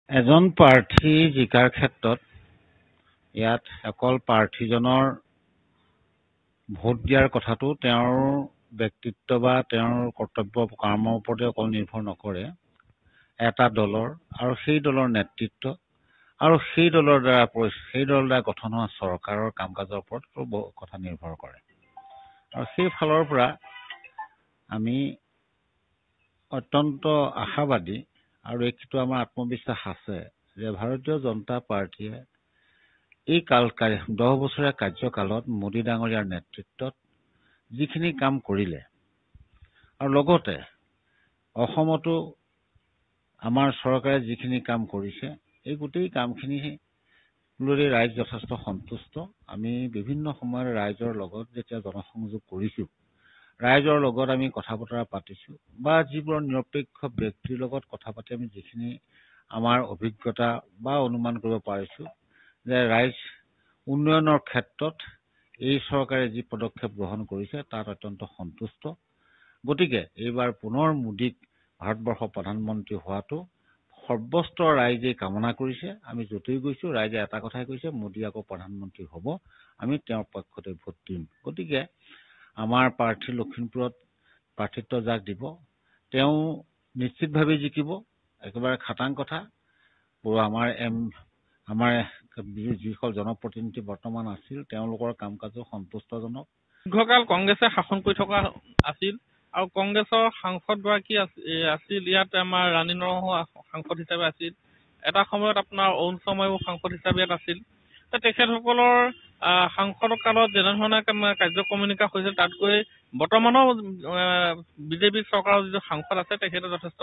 এজন প্ৰাৰ্থী জিকাৰ ক্ষেত্ৰত ইয়াত অকল প্ৰাৰ্থীজনৰ ভোট দিয়াৰ কথাটো তেওঁৰ ব্যক্তিত্ব বা তেওঁৰ কৰ্তব্য কৰ্মৰ ওপৰতে অকল নিৰ্ভৰ নকৰে। এটা দলৰ আৰু সেই দলৰ নেতৃত্ব আৰু সেই দলৰ দ্বাৰা গঠন হোৱা চৰকাৰৰ কাম কাজৰ ওপৰতো কথা নিৰ্ভৰ কৰে। আৰু সেই ফালৰ পৰা আমি অত্যন্ত আশাবাদী আৰু এইটো আমাৰ আত্মবিশ্বাস আছে যে ভাৰতীয় জনতা পাৰ্টীয়ে এই 10 বছৰীয়া কাৰ্যকালত মোদী ডাঙৰীয়াৰ নেতৃত্বত যিখিনি কাম কৰিলে আৰু লগতে অসমতো আমাৰ চৰকাৰে যিখিনি কাম কৰিছে এই গোটেই কামখিনি লৈ ৰাইজ যথেষ্ট সন্তুষ্ট। আমি বিভিন্ন সময়ত ৰাইজৰ লগত যেতিয়া জনসংযোগ কৰিছোঁ, ৰাইজৰ লগত আমি কথা বতৰা পাতিছোঁ বা যিবোৰ নিৰপেক্ষ ব্যক্তিৰ লগত কথা পাতি আমি যিখিনি আমাৰ অভিজ্ঞতা বা অনুমান কৰিব পাৰিছোঁ যে ৰাইজ উন্নয়নৰ ক্ষেত্ৰত এই চৰকাৰে যি পদক্ষেপ গ্ৰহণ কৰিছে তাত অত্যন্ত সন্তুষ্ট। গতিকে এইবাৰ পুনৰ মোদীক ভাৰতবৰ্ষৰ প্ৰধানমন্ত্ৰী হোৱাটো সৰ্বস্তৰ ৰাইজে কামনা কৰিছে। আমি য'তেই গৈছোঁ ৰাইজে এটা কথাই কৈছে, মোদী আকৌ প্ৰধানমন্ত্ৰী হ'ব, আমি তেওঁৰ পক্ষতে ভোট দিম। গতিকে আমাৰ প্ৰাৰ্থী লখিমপুৰত প্ৰাৰ্থিত্ব যাক দিব তেওঁ নিশ্চিতভাৱে জিকিব, একেবাৰে খাটাং কথা। আমাৰ যিসকল জনপ্ৰতিনিধি বৰ্তমান আছিল তেওঁলোকৰ কাম কাজো সন্তুষ্টজনক। দীৰ্ঘকাল কংগ্ৰেছে শাসন কৰি থকা আছিল আৰু কংগ্ৰেছৰ সাংসদগৰাকী আছিল ইয়াত আমাৰ ৰাণী নৰসিংহ সাংসদ হিচাপে আছিল। এটা সময়ত আপোনাৰ অৰুণ শৰ্মাও সাংসদ হিচাপে ইয়াত আছিল। তেখেতসকলৰ সাংসদ কালত যেনেধৰণে কাৰ্যক্ৰমণিকা হৈছিল তাতকৈ বৰ্তমানৰ বিজেপি চৰকাৰৰ যিটো সাংসদ আছে তেখেতে যথেষ্ট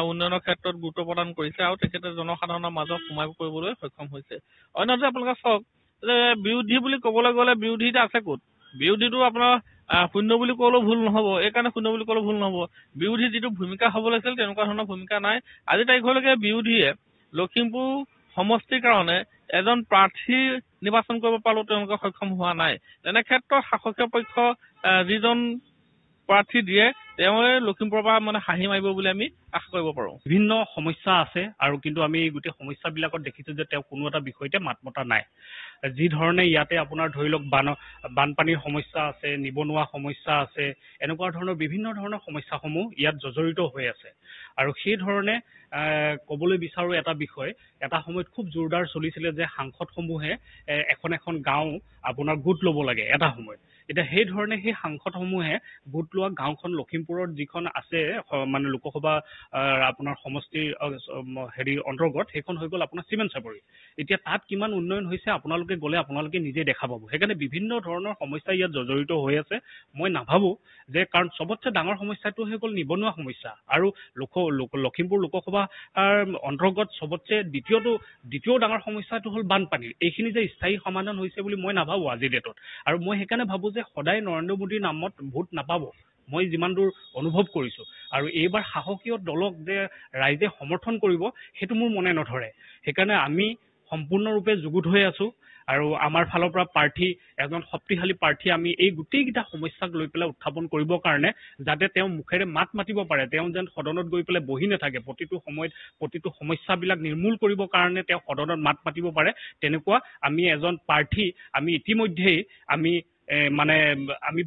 উন্নয়নৰ ক্ষেত্ৰত গুৰুত্ব প্ৰদান কৰিছে আৰু তেখেতে জনসাধাৰণৰ মাজত সোমাই পৰিবলৈ সক্ষম হৈছে। অন্যথা আপোনালোকে চাওক যে বিৰোধী বুলি ক'বলৈ গ'লে বিৰোধীতা আছে ক'ত? বিৰোধীটো আপোনাৰ শূন্য বুলি ক'লেও ভুল নহ'ব। এইকাৰণে শূন্য বুলি ক'লেও ভুল নহ'ব, বিৰোধী যিটো ভূমিকা হ'ব লাগিছিল তেনেকুৱা ধৰণৰ ভূমিকা নাই। আজি তাৰিখলৈকে বিৰোধীয়ে লখিমপুৰ সমষ্টিৰ কাৰণে এজন প্ৰাৰ্থী নিৰ্বাচন কৰিব পালেও তেওঁলোকে সক্ষম হোৱা নাই। তেনে ক্ষেত্ৰত শাসকীয় পক্ষ যিজন প্ৰাৰ্থী দিয়ে তেওঁৱে লখিমপুৰৰ পৰা হাঁহি মাৰিব বুলি আমি আশা কৰিব পাৰোঁ। বিভিন্ন সমস্যা আছে আৰু কিন্তু আমি গোটেই সমস্যাবিলাকত দেখিছোঁ যে তেওঁ কোনো এটা বিষয়তে মাত মতা নাই। যি ধৰণে ইয়াতে আপোনাৰ ধৰি লওক বানপানীৰ সমস্যা আছে, নিবনুৱা সমস্যা আছে, এনেকুৱা ধৰণৰ বিভিন্ন ধৰণৰ সমস্যাসমূহ ইয়াত জৰ্জৰিত হৈ আছে। আৰু সেই ধৰণে ক'বলৈ বিচাৰোঁ এটা বিষয়, এটা সময়ত খুব জোৰদাৰ চলিছিলে যে সাংসদসমূহে এখন গাঁও আপোনাৰ গোট ল'ব লাগে এটা সময়ত। এতিয়া সেই ধৰণে সেই সাংসদসমূহে গোট লোৱা গাঁওখন লখিমপুৰত যিখন আছে লোকসভা আপোনাৰ সমষ্টিৰ অন্তৰ্গত, সেইখন হৈ গ'ল আপোনাৰ চিমেণ্ট চাপৰি। এতিয়া তাত কিমান উন্নয়ন হৈছে আপোনালোকে গ'লে আপোনালোকে নিজে দেখা পাব। সেইকাৰণে বিভিন্ন ধৰণৰ সমস্যা ইয়াত জৰ্জৰিত হৈ আছে। মই নাভাবোঁ যে কাৰণ চবতছে ডাঙৰ সমস্যাটো হৈ গ'ল নিবনুৱা সমস্যা আৰু লখিমপুৰ লোকসভাৰ অন্তৰ্গত চবতছে দ্বিতীয় ডাঙৰ সমস্যাটো হ'ল বানপানীৰ। এইখিনি যে স্থায়ী সমাধান হৈছে বুলি মই নাভাবোঁ আজিৰ ডেটত। আৰু মই সেইকাৰণে ভাবোঁ যে সদায় নৰেন্দ্ৰ মোদীৰ নামত ভোট নাপাব, মই যিমান দূৰ অনুভৱ কৰিছোঁ। আৰু এইবাৰ শাসকীয় দলক যে ৰাইজে সমৰ্থন কৰিব সেইটো মোৰ মনে নধৰে। সেইকাৰণে আমি সম্পূৰ্ণৰূপে যুগুত হৈ আছোঁ আৰু আমাৰ ফালৰ পৰা এজন শক্তিশালী প্ৰাৰ্থী আমি এই গোটেইকেইটা সমস্যাক লৈ পেলাই উত্থাপন কৰিবৰ কাৰণে যাতে তেওঁ মুখেৰে মাত মাতিব পাৰে, তেওঁ যেন সদনত গৈ পেলাই বহি নাথাকে, প্ৰতিটো সময়ত প্ৰতিটো সমস্যাবিলাক নিৰ্মূল কৰিবৰ কাৰণে তেওঁ সদনত মাত মাতিব পাৰে, তেনেকুৱা আমি এজন প্ৰাৰ্থী আমি ইতিমধ্যেই আমি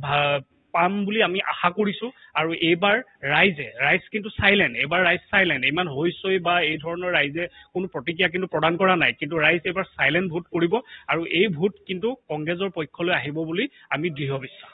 পাম বুলি আমি আশা কৰিছোঁ। আৰু এইবাৰ ৰাইজ কিন্তু চাইলেণ্ট, এইবাৰ ৰাইজ চাইলেণ্ট, ইমান হৈ বা এই ধৰণৰ ৰাইজে কোনো প্ৰতিক্ৰিয়া কিন্তু প্ৰদান কৰা নাই। কিন্তু ৰাইজ এইবাৰ চাইলেণ্ট ভোট কৰিব আৰু এই ভোট কিন্তু কংগ্ৰেছৰ পক্ষলৈ আহিব বুলি আমি দৃঢ় বিশ্বাস।